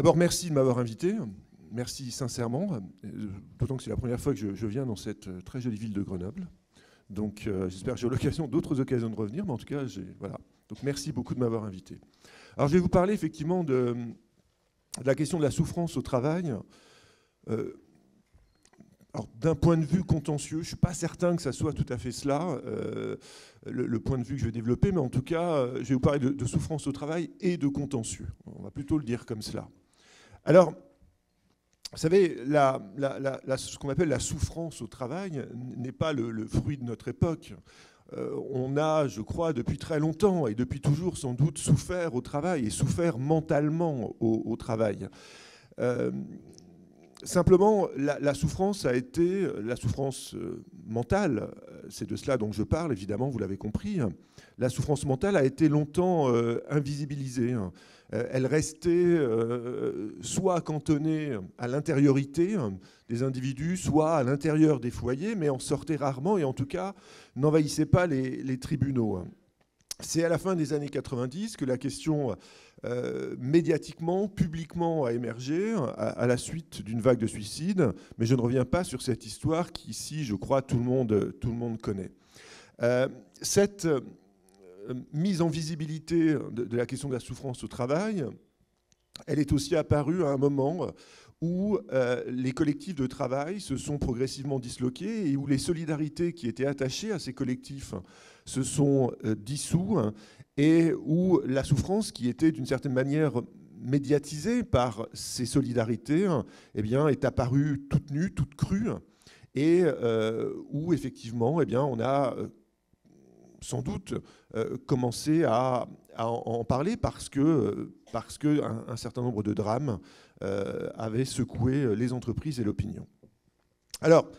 D'abord, merci de m'avoir invité. Merci sincèrement, d'autant que c'est la première fois que je viens dans cette très jolie ville de Grenoble. Donc j'espère que j'aurai d'autres occasions de revenir, mais en tout cas, voilà. Donc merci beaucoup de m'avoir invité. Alors je vais vous parler effectivement de la question de la souffrance au travail. Alors d'un point de vue contentieux, je ne suis pas certain que ça soit tout à fait cela, le point de vue que je vais développer, mais en tout cas, je vais vous parler de souffrance au travail et de contentieux. On va plutôt le dire comme cela. Alors, vous savez, ce qu'on appelle la souffrance au travail n'est pas le fruit de notre époque. On a, je crois, depuis très longtemps et depuis toujours sans doute souffert au travail et souffert mentalement au travail. Simplement, la souffrance a été, la souffrance mentale, c'est de cela dont je parle, évidemment, vous l'avez compris, la souffrance mentale a été longtemps invisibilisée. Elle restait soit cantonnée à l'intériorité des individus, soit à l'intérieur des foyers, mais en sortait rarement et en tout cas n'envahissait pas les tribunaux. C'est à la fin des années 90 que la question médiatiquement, publiquement a émergé à la suite d'une vague de suicides, mais je ne reviens pas sur cette histoire qui, ici, je crois, tout le monde connaît. Cette mise en visibilité de la question de la souffrance au travail, elle est aussi apparue à un moment où les collectifs de travail se sont progressivement disloqués et où les solidarités qui étaient attachées à ces collectifs se sont dissous et où la souffrance qui était d'une certaine manière médiatisée par ces solidarités eh bien, est apparue toute nue, toute crue et où effectivement eh bien, on a sans doute commencé à en parler parce que un certain nombre de drames avaient secoué les entreprises et l'opinion. Alors,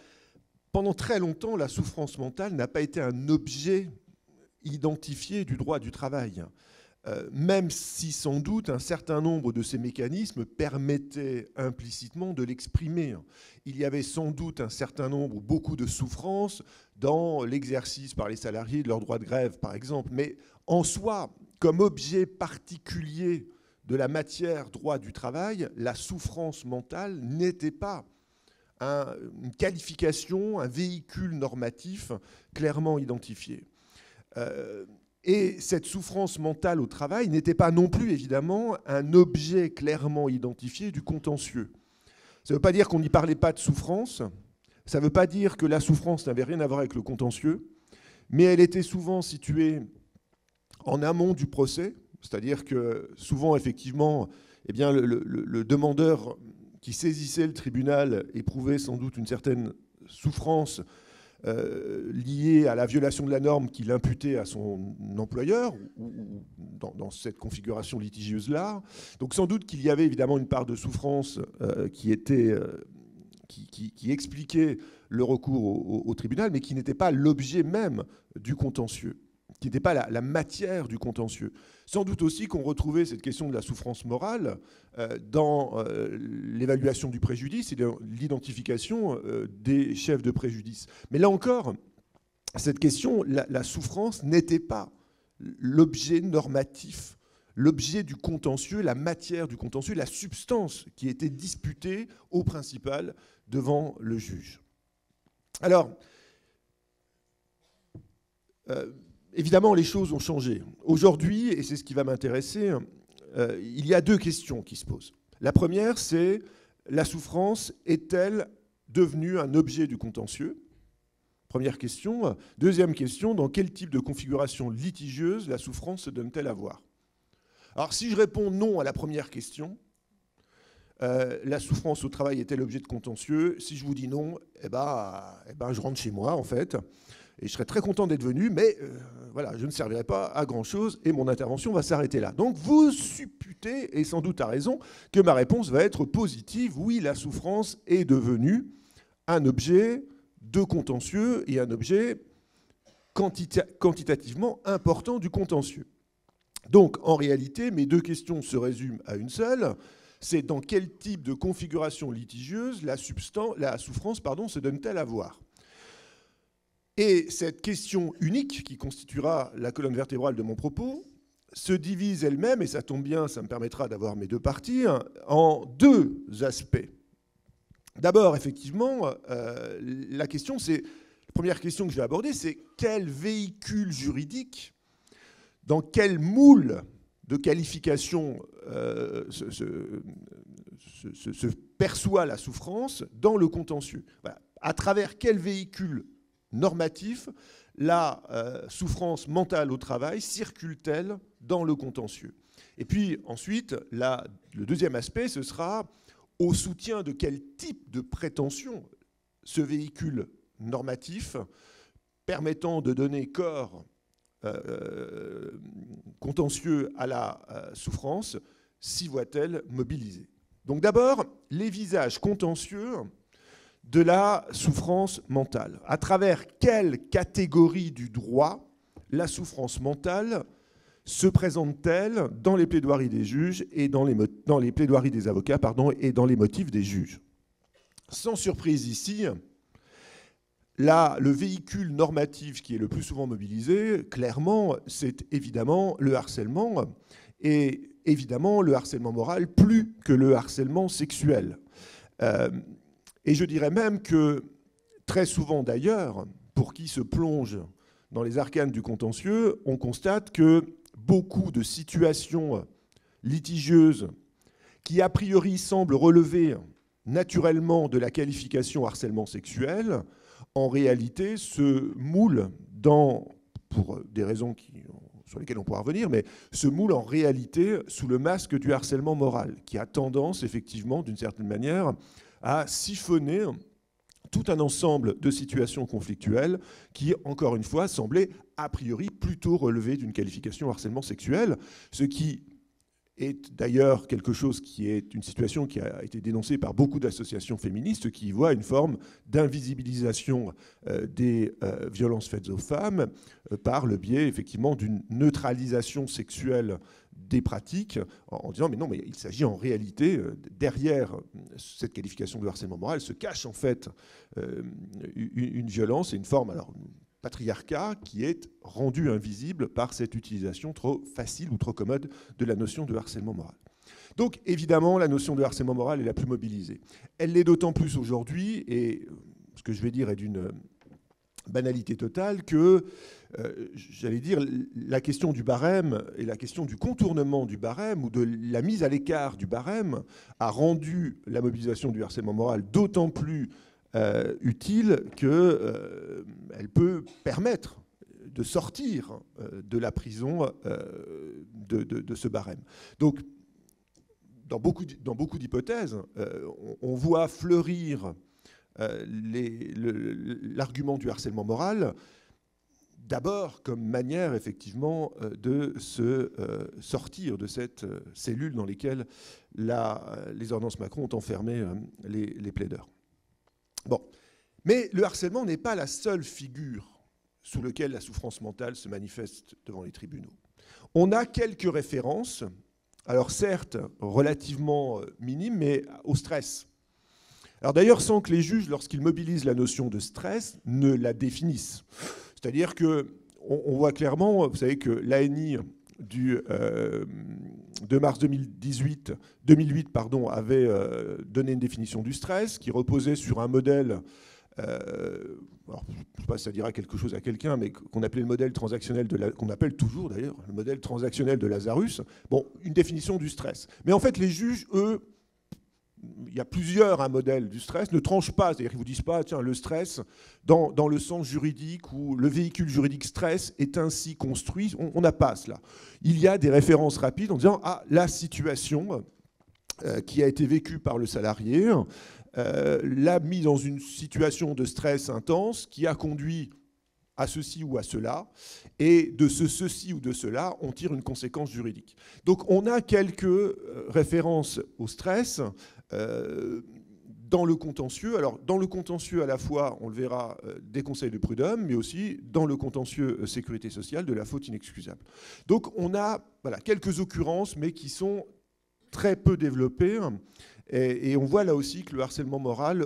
pendant très longtemps, la souffrance mentale n'a pas été un objet identifié du droit du travail, même si sans doute un certain nombre de ces mécanismes permettaient implicitement de l'exprimer. Il y avait sans doute un certain nombre, beaucoup de souffrances dans l'exercice par les salariés de leur droit de grève, par exemple, mais en soi, comme objet particulier de la matière droit du travail, la souffrance mentale n'était pas une qualification, un véhicule normatif clairement identifié. Et cette souffrance mentale au travail n'était pas non plus, évidemment, un objet clairement identifié du contentieux. Ça ne veut pas dire qu'on n'y parlait pas de souffrance, ça ne veut pas dire que la souffrance n'avait rien à voir avec le contentieux, mais elle était souvent située en amont du procès, c'est-à-dire que souvent, effectivement, eh bien, le demandeur qui saisissait le tribunal éprouvait sans doute une certaine souffrance liée à la violation de la norme qu'il imputait à son employeur, ou dans cette configuration litigieuse-là. Donc sans doute qu'il y avait évidemment une part de souffrance qui expliquait le recours au tribunal, mais qui n'était pas l'objet même du contentieux, qui n'était pas la matière du contentieux. Sans doute aussi qu'on retrouvait cette question de la souffrance morale dans l'évaluation du préjudice et dans l'identification des chefs de préjudice. Mais là encore, cette question, la souffrance n'était pas l'objet normatif, l'objet du contentieux, la matière du contentieux, la substance qui était disputée au principal devant le juge. Alors, évidemment, les choses ont changé. Aujourd'hui, et c'est ce qui va m'intéresser, il y a deux questions qui se posent. La première, c'est la souffrance est-elle devenue un objet du contentieux ? Première question. Deuxième question, dans quel type de configuration litigieuse la souffrance se donne-t-elle à voir ? Alors, si je réponds non à la première question, la souffrance au travail est-elle objet de contentieux ? Si je vous dis non, eh ben, je rentre chez moi, en fait. Et je serais très content d'être venu, mais voilà, je ne servirai pas à grand-chose et mon intervention va s'arrêter là. Donc vous supputez, et sans doute à raison, que ma réponse va être positive. Oui, la souffrance est devenue un objet de contentieux et un objet quantitativement important du contentieux. Donc en réalité, mes deux questions se résument à une seule. C'est dans quel type de configuration litigieuse la souffrance se donne-t-elle à voir ? Et cette question unique, qui constituera la colonne vertébrale de mon propos, se divise elle-même, et ça tombe bien, ça me permettra d'avoir mes deux parties, en deux aspects. D'abord, effectivement, la première question que je vais aborder, c'est quel véhicule juridique, dans quel moule de qualification se perçoit la souffrance dans le contentieux. Voilà. À travers quel véhicule normatif la souffrance mentale au travail circule-t-elle dans le contentieux? Et puis ensuite, le deuxième aspect, ce sera au soutien de quel type de prétention ce véhicule normatif permettant de donner corps contentieux à la souffrance s'y voit-elle mobilisée. Donc d'abord, les visages contentieux de la souffrance mentale. À travers quelle catégorie du droit la souffrance mentale se présente-t-elle dans les plaidoiries des juges et dans les plaidoiries des avocats, et dans les motifs des juges? Sans surprise ici, là, le véhicule normatif qui est le plus souvent mobilisé, clairement, c'est évidemment le harcèlement, et évidemment le harcèlement moral plus que le harcèlement sexuel. Et je dirais même que très souvent d'ailleurs, pour qui se plonge dans les arcanes du contentieux, on constate que beaucoup de situations litigieuses qui a priori semblent relever naturellement de la qualification harcèlement sexuel, en réalité se moulent pour des raisons sur lesquelles on pourra revenir, mais se moulent en réalité sous le masque du harcèlement moral, qui a tendance effectivement, d'une certaine manière, à siphonner tout un ensemble de situations conflictuelles qui, encore une fois, semblaient a priori plutôt relever d'une qualification harcèlement sexuel, ce qui est d'ailleurs quelque chose qui est une situation qui a été dénoncée par beaucoup d'associations féministes qui y voient une forme d'invisibilisation des violences faites aux femmes par le biais effectivement d'une neutralisation sexuelle des pratiques en disant mais non, mais il s'agit en réalité, derrière cette qualification de harcèlement moral se cache en fait une violence et une forme, alors patriarcat qui est rendu invisible par cette utilisation trop facile ou trop commode de la notion de harcèlement moral. Donc évidemment, la notion de harcèlement moral est la plus mobilisée. Elle l'est d'autant plus aujourd'hui, et ce que je vais dire est d'une banalité totale, que, j'allais dire, la question du barème et la question du contournement du barème ou de la mise à l'écart du barème a rendu la mobilisation du harcèlement moral d'autant plus utile qu'elle peut permettre de sortir de la prison de ce barème. Donc, dans beaucoup d'hypothèses, on voit fleurir l'argument du harcèlement moral, d'abord comme manière, effectivement, de se sortir de cette cellule dans laquelle les ordonnances Macron ont enfermé les plaideurs. Bon. Mais le harcèlement n'est pas la seule figure sous laquelle la souffrance mentale se manifeste devant les tribunaux. On a quelques références, alors certes relativement minimes, mais au stress. Alors d'ailleurs sans que les juges, lorsqu'ils mobilisent la notion de stress, ne la définissent. C'est-à-dire qu'on voit clairement, vous savez que l'ANI de mars 2008 avait donné une définition du stress qui reposait sur un modèle, alors, je ne sais pas si ça dira quelque chose à quelqu'un, mais qu'on appelait le modèle transactionnel qu'on appelle toujours d'ailleurs le modèle transactionnel de Lazarus. Bon, une définition du stress. Mais en fait, les juges, eux, il y a plusieurs modèles du stress, ne tranchent pas, c'est-à-dire qu'ils ne vous disent pas, tiens, le stress, dans le sens juridique où le véhicule juridique stress est ainsi construit, on n'a pas cela. Il y a des références rapides en disant, ah, la situation qui a été vécue par le salarié l'a mis dans une situation de stress intense qui a conduit à ceci ou à cela, et de ceci ou de cela, on tire une conséquence juridique. Donc on a quelques références au stress dans le contentieux. Alors dans le contentieux à la fois, on le verra, des conseils de prud'homme, mais aussi dans le contentieux sécurité sociale de la faute inexcusable. Donc on a quelques occurrences, mais qui sont très peu développées. Et on voit là aussi que le harcèlement moral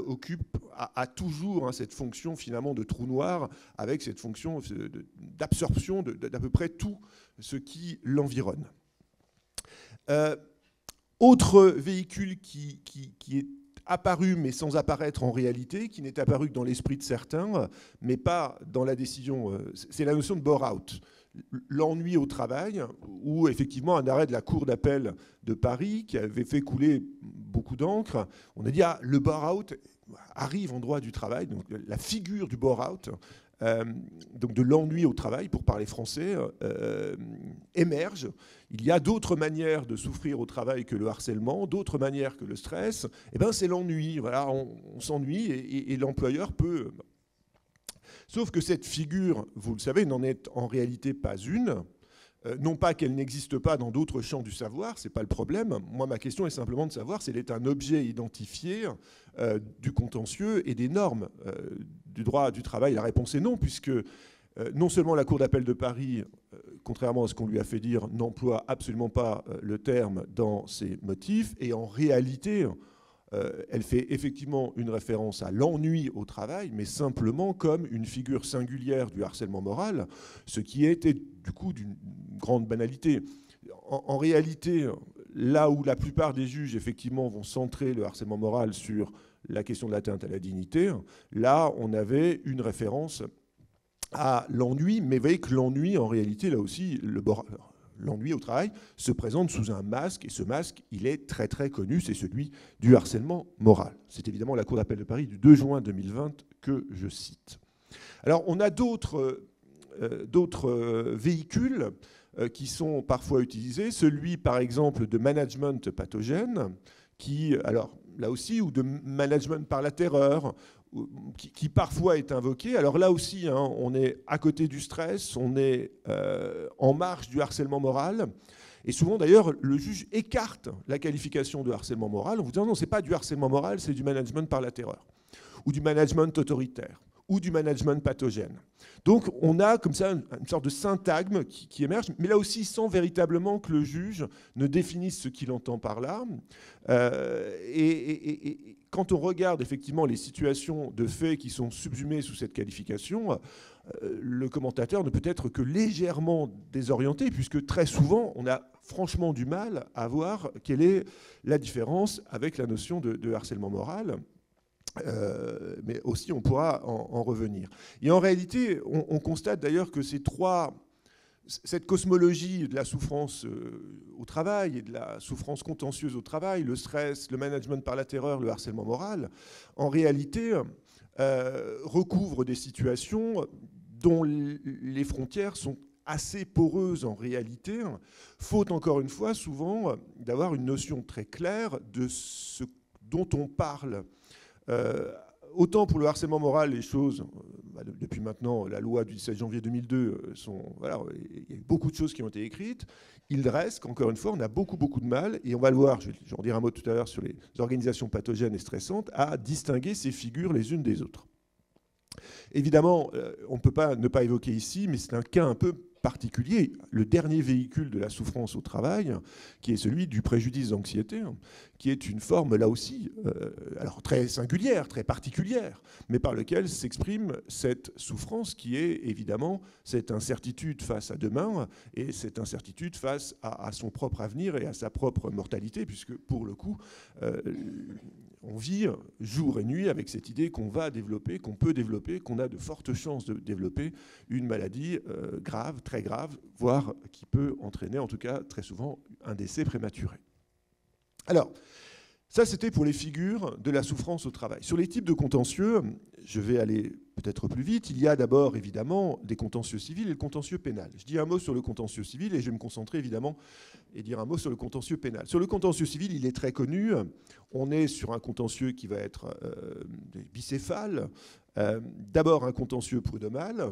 a toujours cette fonction finalement de trou noir, avec cette fonction d'absorption d'à peu près tout ce qui l'environne. Autre véhicule qui est apparu, mais sans apparaître en réalité, qui n'est apparu que dans l'esprit de certains, mais pas dans la décision, c'est la notion de bore-out. L'ennui au travail, ou effectivement un arrêt de la Cour d'appel de Paris qui avait fait couler beaucoup d'encre. On a dit, ah, le bore-out arrive en droit du travail, donc la figure du bore-out, donc de l'ennui au travail, pour parler français, émerge. Il y a d'autres manières de souffrir au travail que le harcèlement, d'autres manières que le stress. Eh ben, c'est l'ennui. Voilà, on s'ennuie et l'employeur peut... Sauf que cette figure, vous le savez, n'en est en réalité pas une. Non pas qu'elle n'existe pas dans d'autres champs du savoir, ce n'est pas le problème. Moi, ma question est simplement de savoir si elle est un objet identifié du contentieux et des normes du droit du travail. La réponse est non, puisque non seulement la Cour d'appel de Paris, contrairement à ce qu'on lui a fait dire, n'emploie absolument pas le terme dans ses motifs, et en réalité... elle fait effectivement une référence à l'ennui au travail, mais simplement comme une figure singulière du harcèlement moral, ce qui était du coup d'une grande banalité. En réalité, là où la plupart des juges effectivement vont centrer le harcèlement moral sur la question de l'atteinte à la dignité, là on avait une référence à l'ennui, mais vous voyez que l'ennui en réalité, là aussi, l'ennui au travail se présente sous un masque, et ce masque, il est très très connu, c'est celui du harcèlement moral. C'est évidemment la Cour d'appel de Paris du 2 juin 2020 que je cite. Alors on a d'autres véhicules qui sont parfois utilisés, celui par exemple de management pathogène, qui, alors là aussi, ou de management par la terreur, qui parfois est invoqué. Alors là aussi, hein, on est à côté du stress, on est en marge du harcèlement moral. Et souvent, d'ailleurs, le juge écarte la qualification de harcèlement moral en vous disant non, ce n'est pas du harcèlement moral, c'est du management par la terreur, ou du management autoritaire, ou du management pathogène. Donc on a comme ça une sorte de syntagme qui émerge, mais là aussi sans véritablement que le juge ne définisse ce qu'il entend par là. Et quand on regarde effectivement les situations de faits qui sont subsumées sous cette qualification, le commentateur ne peut être que légèrement désorienté, puisque très souvent on a franchement du mal à voir quelle est la différence avec la notion de harcèlement moral. Mais aussi on pourra en revenir. Et en réalité, on constate d'ailleurs que cette cosmologie de la souffrance au travail et de la souffrance contentieuse au travail, le stress, le management par la terreur, le harcèlement moral, en réalité recouvre des situations dont les frontières sont assez poreuses en réalité, faute encore une fois souvent d'avoir une notion très claire de ce dont on parle. Autant pour le harcèlement moral, les choses, depuis maintenant la loi du 17 janvier 2002, voilà, il y a eu beaucoup de choses qui ont été écrites. Il reste qu'encore une fois, on a beaucoup de mal, et on va le voir, je vais en dire un mot tout à l'heure sur les organisations pathogènes et stressantes, à distinguer ces figures les unes des autres. Évidemment, on ne peut pas ne pas évoquer ici, mais c'est un cas un peu particulier, le dernier véhicule de la souffrance au travail, qui est celui du préjudice d'anxiété, qui est une forme, là aussi, alors très singulière, très particulière, mais par lequel s'exprime cette souffrance qui est évidemment cette incertitude face à demain et cette incertitude face à son propre avenir et à sa propre mortalité, puisque pour le coup, on vit jour et nuit avec cette idée qu'on va développer, qu'on peut développer, qu'on a de fortes chances de développer une maladie grave, très grave, voire qui peut entraîner, en tout cas très souvent, un décès prématuré. Alors, ça c'était pour les figures de la souffrance au travail. Sur les types de contentieux, je vais aller peut-être plus vite. Il y a d'abord évidemment des contentieux civils et le contentieux pénal. Je dis un mot sur le contentieux civil et je vais me concentrer évidemment et dire un mot sur le contentieux pénal. Sur le contentieux civil, il est très connu. On est sur un contentieux qui va être bicéphale. D'abord un contentieux prud'homal,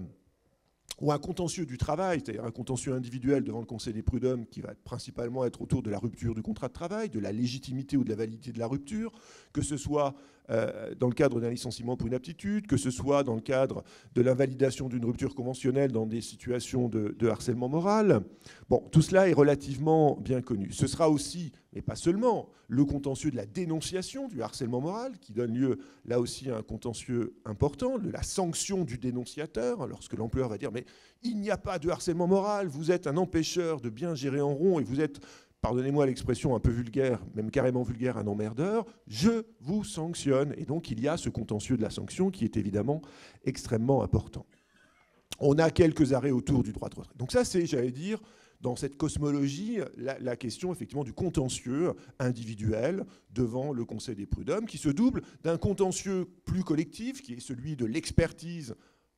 ou un contentieux du travail, c'est-à-dire un contentieux individuel devant le Conseil des prud'hommes qui va principalement être autour de la rupture du contrat de travail, de la légitimité ou de la validité de la rupture, que ce soit dans le cadre d'un licenciement pour inaptitude, que ce soit dans le cadre de l'invalidation d'une rupture conventionnelle dans des situations de harcèlement moral. Bon, tout cela est relativement bien connu. Ce sera aussi, mais pas seulement, le contentieux de la dénonciation du harcèlement moral, qui donne lieu là aussi à un contentieux important, de la sanction du dénonciateur, lorsque l'employeur va dire « mais il n'y a pas de harcèlement moral, vous êtes un empêcheur de bien gérer en rond et vous êtes, pardonnez-moi l'expression un peu vulgaire, même carrément vulgaire, un emmerdeur, je vous sanctionne ». Et donc il y a ce contentieux de la sanction qui est évidemment extrêmement important. On a quelques arrêts autour du droit de retrait. Donc ça c'est, j'allais dire, dans cette cosmologie, la question effectivement du contentieux individuel devant le Conseil des prud'hommes, qui se double d'un contentieux plus collectif, qui est celui de l'expertise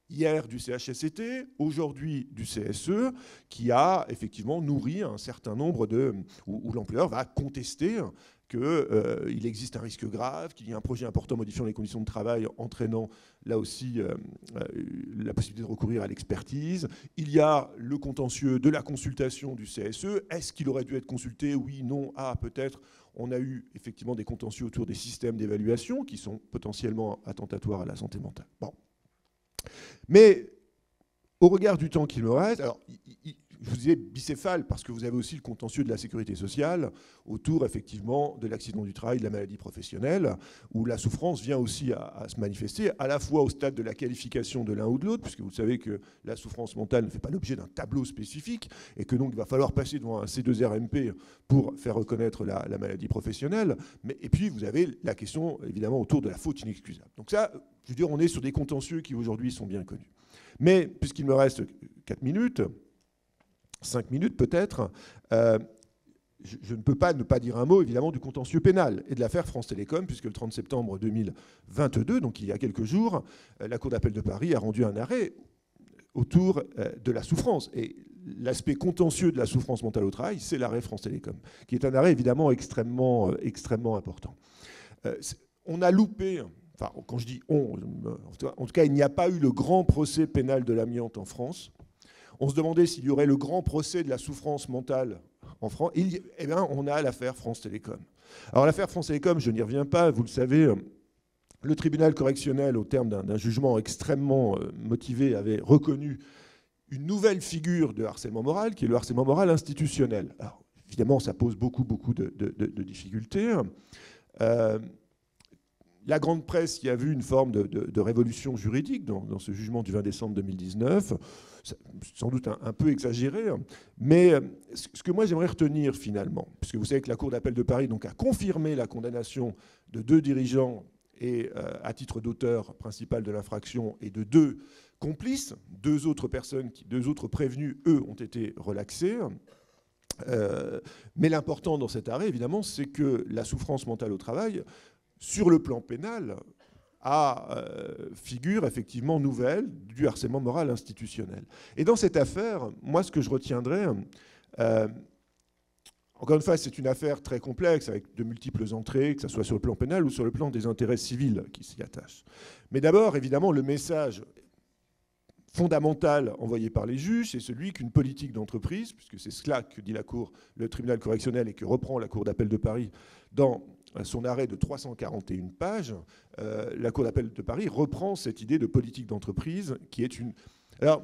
hier du CHSCT, aujourd'hui du CSE, qui a effectivement nourri un certain nombre de... où l'employeur va contester qu'il existe un risque grave, qu'il y a un projet important modifiant les conditions de travail, entraînant là aussi la possibilité de recourir à l'expertise. Il y a le contentieux de la consultation du CSE. Est-ce qu'il aurait dû être consulté? Oui, non, ah, peut-être. On a eu effectivement des contentieux autour des systèmes d'évaluation qui sont potentiellement attentatoires à la santé mentale. Bon. Mais au regard du temps qu'il me reste, alors, je vous disais bicéphale parce que vous avez aussi le contentieux de la sécurité sociale autour effectivement de l'accident du travail, de la maladie professionnelle, où la souffrance vient aussi à se manifester à la fois au stade de la qualification de l'un ou de l'autre, puisque vous savez que la souffrance mentale ne fait pas l'objet d'un tableau spécifique et que donc il va falloir passer devant un C2RMP pour faire reconnaître la maladie professionnelle. Et puis vous avez la question évidemment autour de la faute inexcusable. Donc ça, je veux dire, on est sur des contentieux qui aujourd'hui sont bien connus. Mais puisqu'il me reste 4 minutes, 5 minutes peut-être, je ne peux pas ne pas dire un mot évidemment du contentieux pénal et de l'affaire France Télécom, puisque le 30 septembre 2022, donc il y a quelques jours, la Cour d'appel de Paris a rendu un arrêt autour de la souffrance. Et l'aspect contentieux de la souffrance mentale au travail, c'est l'arrêt France Télécom, qui est un arrêt évidemment extrêmement important. On a loupé... Enfin, quand je dis on, en tout cas, il n'y a pas eu le grand procès pénal de l'amiante en France. On se demandait s'il y aurait le grand procès de la souffrance mentale en France. Eh bien, on a l'affaire France Télécom. Alors, l'affaire France Télécom, je n'y reviens pas, vous le savez, le tribunal correctionnel, au terme d'un jugement extrêmement motivé, avait reconnu une nouvelle figure de harcèlement moral, qui est le harcèlement moral institutionnel. Alors, évidemment, ça pose beaucoup de difficultés. La grande presse y a vu une forme de révolution juridique dans ce jugement du 20 décembre 2019, sans doute un peu exagéré, mais ce que moi j'aimerais retenir finalement, puisque vous savez que la Cour d'appel de Paris donc, a confirmé la condamnation de 2 dirigeants et à titre d'auteur principal de l'infraction et de 2 complices, 2 autres personnes, 2 autres prévenus, eux, ont été relaxés. Mais l'important dans cet arrêt, évidemment, c'est que la souffrance mentale au travail, sur le plan pénal, figure effectivement nouvelle du harcèlement moral institutionnel. Et dans cette affaire, moi, ce que je retiendrai, encore une fois, c'est une affaire très complexe, avec de multiples entrées, que ce soit sur le plan pénal ou sur le plan des intérêts civils qui s'y attachent. Mais d'abord, évidemment, le message fondamental envoyé par les juges, c'est celui qu'une politique d'entreprise, puisque c'est cela que dit la Cour, le tribunal correctionnel, et que reprend la Cour d'appel de Paris dans son arrêt de 341 pages, la Cour d'appel de Paris reprend cette idée de politique d'entreprise qui est une... Alors,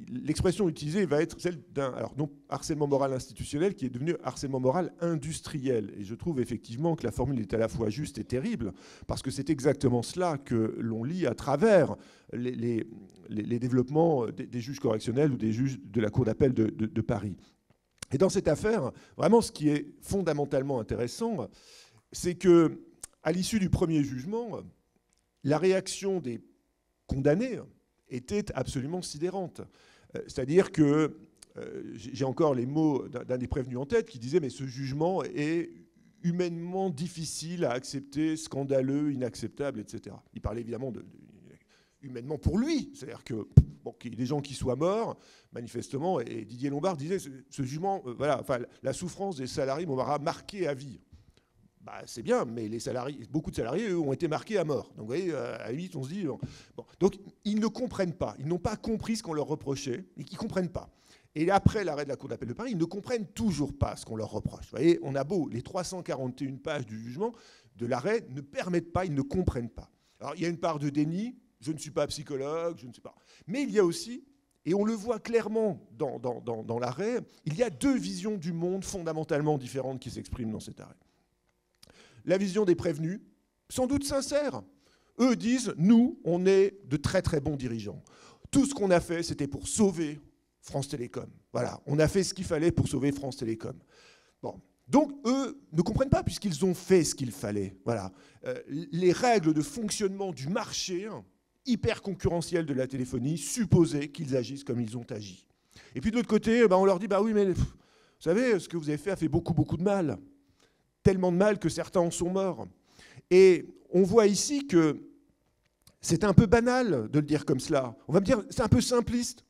l'expression utilisée va être celle d'un non harcèlement moral institutionnel qui est devenu harcèlement moral industriel. Et je trouve effectivement que la formule est à la fois juste et terrible, parce que c'est exactement cela que l'on lit à travers les développements des juges correctionnels ou des juges de la Cour d'appel de Paris. Et dans cette affaire, vraiment, ce qui est fondamentalement intéressant, c'est que, à l'issue du premier jugement, la réaction des condamnés était absolument sidérante. C'est-à-dire que, j'ai encore les mots d'un des prévenus en tête qui disait « mais ce jugement est humainement difficile à accepter, scandaleux, inacceptable, etc. » Il parlait évidemment humainement pour lui, c'est-à-dire que bon, qu'il y ait des gens qui soient morts, manifestement, et Didier Lombard disait ce jugement, voilà, enfin, la souffrance des salariés m'aura marqué à vie. Bah, c'est bien, mais les salariés, beaucoup de salariés, eux, ont été marqués à mort. Donc, vous voyez, à la limite, on se dit... Bon. Donc, ils ne comprennent pas. Ils n'ont pas compris ce qu'on leur reprochait, et qu'ils ne comprennent pas. Et après l'arrêt de la Cour d'appel de Paris, ils ne comprennent toujours pas ce qu'on leur reproche. Vous voyez, on a beau, les 341 pages du jugement, de l'arrêt ne permettent pas, ils ne comprennent pas. Alors il y a une part de déni, je ne suis pas psychologue, je ne sais pas. Mais il y a aussi, et on le voit clairement dans l'arrêt, il y a deux visions du monde fondamentalement différentes qui s'expriment dans cet arrêt. La vision des prévenus, sans doute sincère. Eux disent, nous, on est de très très bons dirigeants. Tout ce qu'on a fait, c'était pour sauver France Télécom. Voilà, on a fait ce qu'il fallait pour sauver France Télécom. Bon. Donc, eux ne comprennent pas, puisqu'ils ont fait ce qu'il fallait. Voilà. Les règles de fonctionnement du marché hyper concurrentiel de la téléphonie supposaient qu'ils agissent comme ils ont agi. Et puis de l'autre côté, on leur dit, bah oui, mais vous savez, ce que vous avez fait a fait beaucoup, beaucoup de mal. Tellement de mal que certains en sont morts. Et on voit ici que c'est un peu banal de le dire comme cela. On va me dire, c'est un peu simpliste.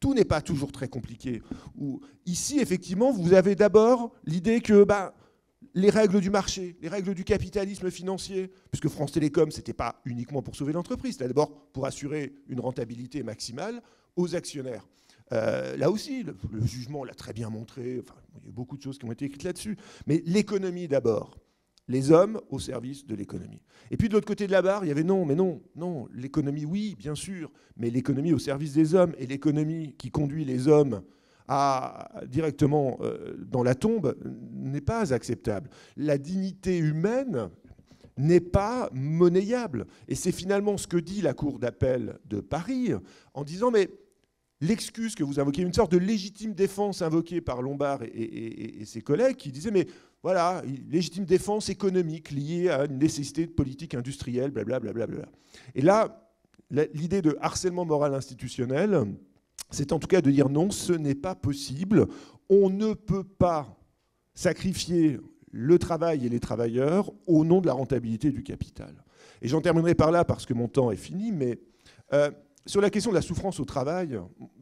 Tout n'est pas toujours très compliqué. Ici, effectivement, vous avez d'abord l'idée que les règles du marché, les règles du capitalisme financier, puisque France Télécom, ce n'était pas uniquement pour sauver l'entreprise, c'était d'abord pour assurer une rentabilité maximale aux actionnaires. Là aussi, le jugement l'a très bien montré, enfin, il y a beaucoup de choses qui ont été écrites là-dessus. Mais l'économie d'abord. Les hommes au service de l'économie. Et puis de l'autre côté de la barre, il y avait non, l'économie, oui, bien sûr, mais l'économie au service des hommes et l'économie qui conduit les hommes directement dans la tombe n'est pas acceptable. La dignité humaine n'est pas monnayable. Et c'est finalement ce que dit la Cour d'appel de Paris en disant, mais l'excuse que vous invoquez, une sorte de légitime défense invoquée par Lombard et ses collègues qui disaient, mais voilà, légitime défense économique liée à une nécessité de politique industrielle, blablabla. Et là, l'idée de harcèlement moral institutionnel, c'est en tout cas de dire non, ce n'est pas possible. On ne peut pas sacrifier le travail et les travailleurs au nom de la rentabilité du capital. Et j'en terminerai par là parce que mon temps est fini, mais sur la question de la souffrance au travail,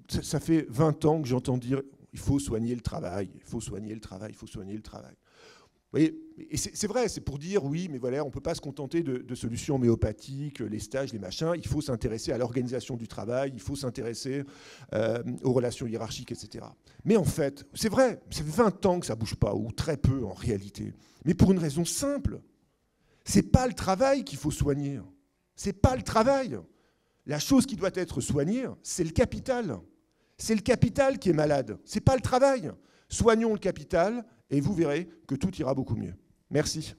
ça fait 20 ans que j'entends dire il faut soigner le travail, il faut soigner le travail, il faut soigner le travail. Vous voyez, et c'est vrai, c'est pour dire oui, mais voilà, on ne peut pas se contenter de solutions homéopathiques, les stages, les machins, il faut s'intéresser à l'organisation du travail, il faut s'intéresser aux relations hiérarchiques, etc. Mais en fait, c'est vrai, ça fait 20 ans que ça ne bouge pas, ou très peu en réalité, mais pour une raison simple, c'est pas le travail qu'il faut soigner, c'est pas le travail. La chose qui doit être soignée, c'est le capital. C'est le capital qui est malade, c'est pas le travail. Soignons le capital et vous verrez que tout ira beaucoup mieux. Merci.